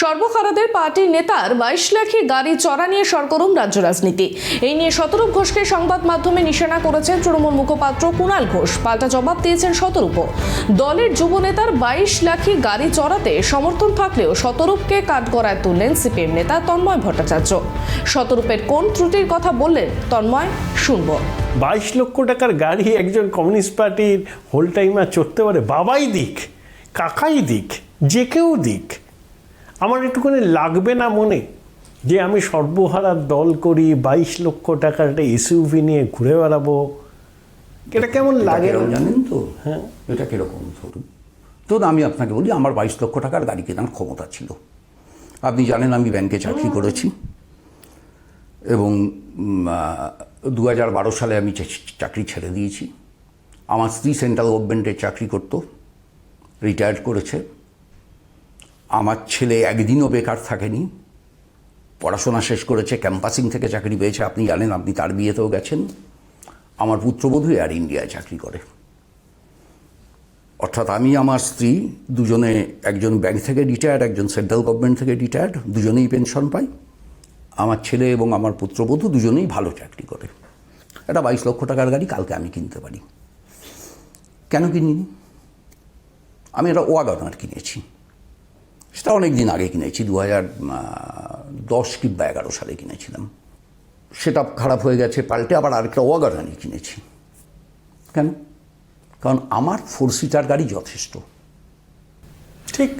সর্বহারাদের পার্টির নেতার 22 লাখি গাড়ি চড়া নিয়ে সরগরম রাজ্য রাজনীতি। এই নিয়ে শতরূপ ঘোষকে সংবাদ মাধ্যমে নিশানা করেছেন তৃণমূল মুখপাত্র কুণাল ঘোষ। পাল্টা জবাব দিয়েছেন শতরূপ। দলের যুব নেতার 22 লাখি গাড়ি চড়াতে সমর্থন থাকলেও শতরূপকে কাঠগড়ায় তুললেন সিপিএম নেতা তন্ময় ভট্টাচার্য। শতরূপের কোন ত্রুটির কথা বললেন তন্ময়, শুনব। 22 লক্ষ টাকার গাড়ি একজন কমিউনিস্ট পার্টির হোল টাইমার চড়তে পারে? বাবাই দিক, কাকাই দিক, যে কেউ দিক, আমার একটুখানি লাগবে না মনে যে আমি সর্বহারার দল করি, 22 লক্ষ টাকার একটা এসইউভি নিয়ে ঘুরে বেড়াবো? এটা কেমন লাগে জানেন তো? হ্যাঁ, এটা কিরকম ধরুন তো, আমি আপনাকে বলি, আমার 22 লক্ষ টাকার গাড়ি কেনার ক্ষমতা ছিল। আপনি জানেন আমি ব্যাংকে চাকরি করেছি এবং 2012 সালে আমি চাকরি ছেড়ে দিয়েছি। আমার স্ত্রী সেন্ট্রাল গভর্নমেন্টের চাকরি করতো, রিটায়ার্ড করেছে। আমার ছেলে একদিনও বেকার থাকেনি, পড়াশোনা শেষ করেছে, ক্যাম্পাসিং থেকে চাকরি পেয়েছে, আপনি জানেন, আপনি তার বিয়েতেও গেছেন। আমার পুত্রবধূ এয়ার ইন্ডিয়ায় চাকরি করে। অর্থাৎ আমি, আমার স্ত্রী দুজনে, একজন ব্যাংক থেকে রিটায়ার্ড, একজন সেন্ট্রাল গভর্নমেন্ট থেকে রিটায়ার্ড, দুজনেই পেনশন পাই। আমার ছেলে এবং আমার পুত্রবধূ দুজনেই ভালো চাকরি করে। একটা 22 লক্ষ টাকার গাড়ি কালকে আমি কিনতে পারি। কেন কিনিনি? আমি একটা ওয়াগনার কিনেছি, সেটা অনেক দিন আগে কিনেছি, 2010 কিংবা 11 সালে কিনেছিলাম। সেটা খারাপ হয়ে গেছে, পাল্টে আবার আরেকটা ওয়াগনারই কিনেছি। কেন? কারণ আমার 4 সিটার গাড়ি যথেষ্ট। ঠিক,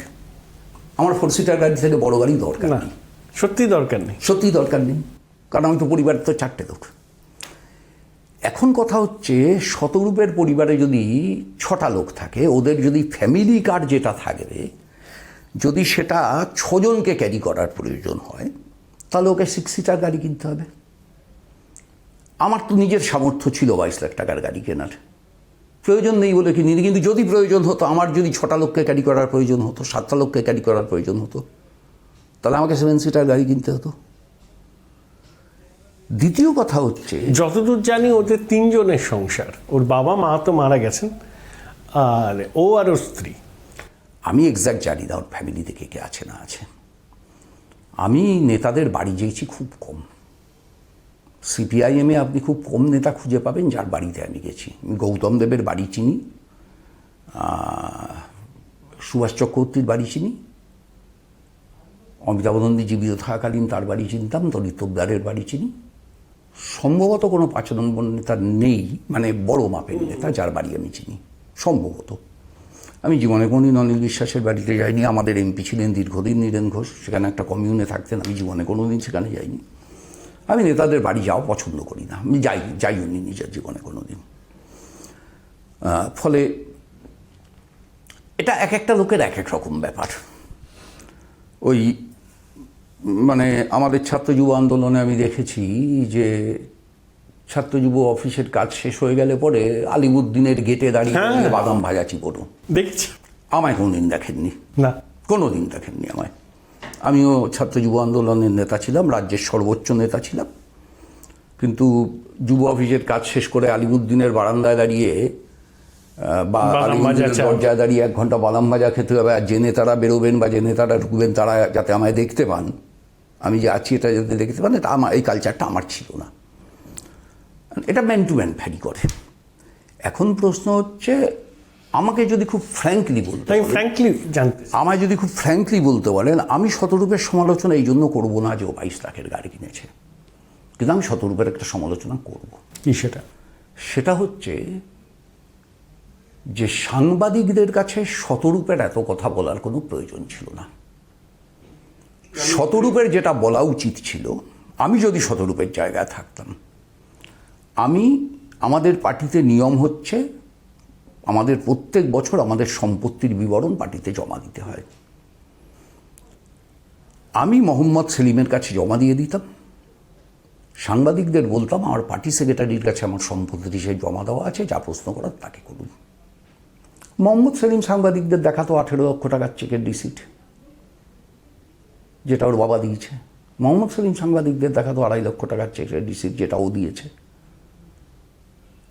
আমার 4 সিটার গাড়ি থেকে বড় গাড়ি দরকার নেই। সত্যি দরকার নেই, সত্যি দরকার নেই, কারণ আমি তো পরিবারের তো 4টে লোক। এখন কথা হচ্ছে, শতরূপের পরিবারে যদি 6টা লোক থাকে, ওদের যদি ফ্যামিলি কার যেটা থাকবে, যদি সেটা 6 জনকে ক্যারি করার প্রয়োজন হয়, তাহলে ওকে 6 সিটার গাড়ি কিনতে হবে। আমার তো নিজের সামর্থ্য ছিল 22 লাখ টাকার গাড়ি কেনার, প্রয়োজন নেই বলে কিনিনি। কিন্তু যদি প্রয়োজন হতো, আমার যদি 6টা লোককে ক্যারি করার প্রয়োজন হতো, 7টা লোককে ক্যারি করার প্রয়োজন হতো, তাহলে আমাকে 7 সিটার গাড়ি কিনতে হতো। দ্বিতীয় কথা হচ্ছে, যতদূর জানি ওদের 3 জনের সংসার, ওর বাবা মা তো মারা গেছেন, আর ও আর ওর স্ত্রী। আমি এক্স্যাক্ট জানি না ওর ফ্যামিলিতে কে কে আছে না আছে। আমি নেতাদের বাড়ি যেয়েছি খুব কম। সিপিআইএমে আপনি খুব কম নেতা খুঁজে পাবেন যার বাড়িতে আমি গেছি। আমি গৌতম দেবের বাড়ি চিনি, সুভাষ চক্রবর্তীর বাড়ি চিনি, অমিতাভ নন্দী জীবিত থাকাকালীন তার বাড়ি চিনতাম, দলিত তোপদারের বাড়ি চিনি। সম্ভবত কোনো 5 নম্বর নেতা নেই, মানে বড় মাপের নেতা যার বাড়ি আমি চিনি, সম্ভবত। আমি জীবনে কোনোদিন অনিল বিশ্বাসের বাড়িতে যাইনি। আমাদের এমপি ছিলেন দীর্ঘদিন নীরেন ঘোষ, সেখানে একটা কমিউনে থাকতেন, আমি জীবনে কোনোদিন সেখানে যাইনি। আমি নেতাদের বাড়ি যাওয়া পছন্দ করি না, আমি যাইও নি নিজের জীবনে কোনোদিন। ফলে এটা এক একটা লোকের এক এক রকম ব্যাপার। ওই মানে আমাদের ছাত্র যুব আন্দোলনে আমি দেখেছি যে ছাত্র যুব অফিসের কাজ শেষ হয়ে গেলে পরে আলিমুদ্দিনের গেটে দাঁড়িয়ে বাদাম ভাজা চিবোনো দেখেছি। আমায় কোনোদিন দেখেননি, না, কোনোদিন দেখেননি আমায়। আমিও ছাত্র যুব আন্দোলনের নেতা ছিলাম, রাজ্যের সর্বোচ্চ নেতা ছিলাম, কিন্তু যুব অফিসের কাজ শেষ করে আলিমুদ্দিনের বারান্দায় দাঁড়িয়ে বা আলিমুদ্দিনের দরজায় দাঁড়িয়ে 1 ঘন্টা বাদাম ভাজা খেতে হবে। আর যে নেতারা বেরোবেন বা যে নেতারা ঢুকবেন তারা যাতে আমায় দেখতে পান, আমি যে আছি এটা যাতে দেখতে পান, এটা আমার, এই কালচারটা আমার ছিল না। এটা ম্যান টু ম্যান ভ্যারি করে। এখন প্রশ্ন হচ্ছে, আমাকে যদি খুব ফ্র্যাঙ্কলি বলতে, আমায় যদি খুব ফ্র্যাঙ্কলি বলতে বলেন, আমি শতরূপের সমালোচনা এই জন্য করবো না যে ও 22 লাখের গাড়ি কিনেছে, কিন্তু আমি শতরূপের একটা সমালোচনা করব। কি সেটা? সেটা হচ্ছে যে সাংবাদিকদের কাছে শতরূপের এত কথা বলার কোনো প্রয়োজন ছিল না। শতরূপের যেটা বলা উচিত ছিল, আমি যদি শতরূপের জায়গায় থাকতাম, আমাদের পার্টিতে নিয়ম হচ্ছে আমাদের প্রত্যেক বছর আমাদের সম্পত্তির বিবরণ পার্টিতে জমা দিতে হয়। আমি মোহাম্মদ সেলিমের কাছে জমা দিয়ে দিতাম, সাংবাদিকদের বলতাম আমার পার্টি সেক্রেটারির কাছে আমার সম্পত্তির হিসেবে জমা দেওয়া আছে, যা প্রশ্ন করার তাকে করুন। মোহাম্মদ সেলিম সাংবাদিকদের দেখাতো 18 লক্ষ টাকার চেকের রিসিট, যেটা ওর বাবা দিয়েছে। মোহাম্মদ সেলিম সাংবাদিকদের দেখাতো 2.5 লক্ষ টাকার চেকের রিসিট, যেটা ও দিয়েছে।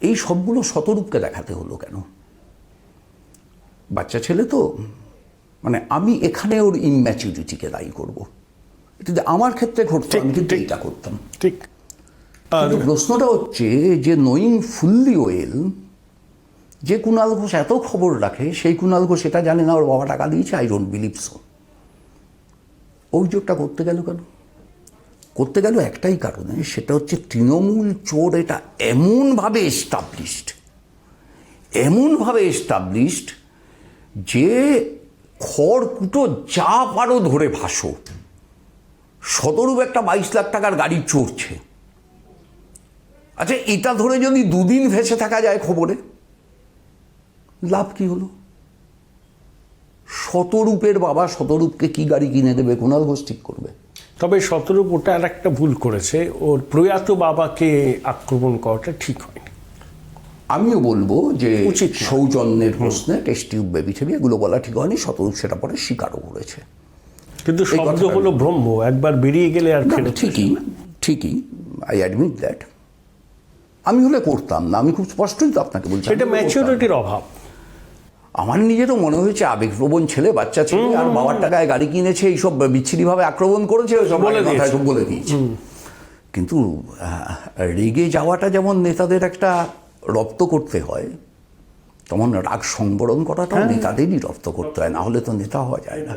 এই সবগুলো শতরূপকে দেখাতে হলো কেন? বাচ্চা ছেলে তো, মানে আমি এখানে ওর ইম্যাচুরিটিকে দায়ী করব। এটা যদি আমার ক্ষেত্রে ঘটতো আমি কিন্তু এইটা করতাম। ঠিক। কিন্তু প্রশ্নটা হচ্ছে যে নোয়িং ফুললি ওয়েল, যে কুণাল ঘোষ এত খবর রাখে সেই কুণাল ঘোষ এটা জানে না ওর বাবা টাকা দিয়েছে। I don't believe so. অভিযোগটা করতে গেল কেন? করতে গেল একটাই কারণে, সেটা হচ্ছে তৃণমূল চোর এটা এমনভাবে এস্টাবলিশড যে খড়কুটো যা পারো ধরে ভাসো। শতরূপ একটা 22 লাখ টাকার গাড়ি চড়ছে। আচ্ছা, এটা ধরে যদি দুদিন ভেসে থাকা যায় খবরে, লাভ কি হলো? শতরূপের বাবা শতরূপকে কি গাড়ি কিনে দেবে কুণাল ঘোষ ঠিক করবে। তবে শতরূপ ওটা আর একটা ভুল করেছে, ওর প্রয়াত বাবাকে আক্রমণ করাটা ঠিক হয়নি। আমিও বলবো যে সৌজন্যের প্রশ্নে টেস্ট টিউব বেবি টেবি এগুলো বলা ঠিক হয়নি। শতরূপ সেটা পরে স্বীকারও করেছে। কিন্তু শব্দ হলো ব্রহ্ম, একবার বেরিয়ে গেলে আর ফেরত। ঠিকই আই অ্যাডমিট দ্যাট। আমি হলে করতাম না, আমি খুব স্পষ্টই তো আপনাকে বলছি। এটা ম্যাচুরিটির অভাব। আমার নিজেরও মনে হয়েছে আবেগপ্রবণ ছেলে, বাচ্চা ছেলে, আর বাবার টাকায় গাড়ি কিনেছে, এইসব বিচ্ছিরিভাবে আক্রমণ করেছে, সব বলে দিয়েছে। কিন্তু রেগে যাওয়াটা যেমন নেতাদের একটা রপ্ত করতে হয়, তেমন রাগ সংবরণ করাটাও নেতাদেরই রপ্ত করতে হয়, না হলে তো নেতা হওয়া যায় না।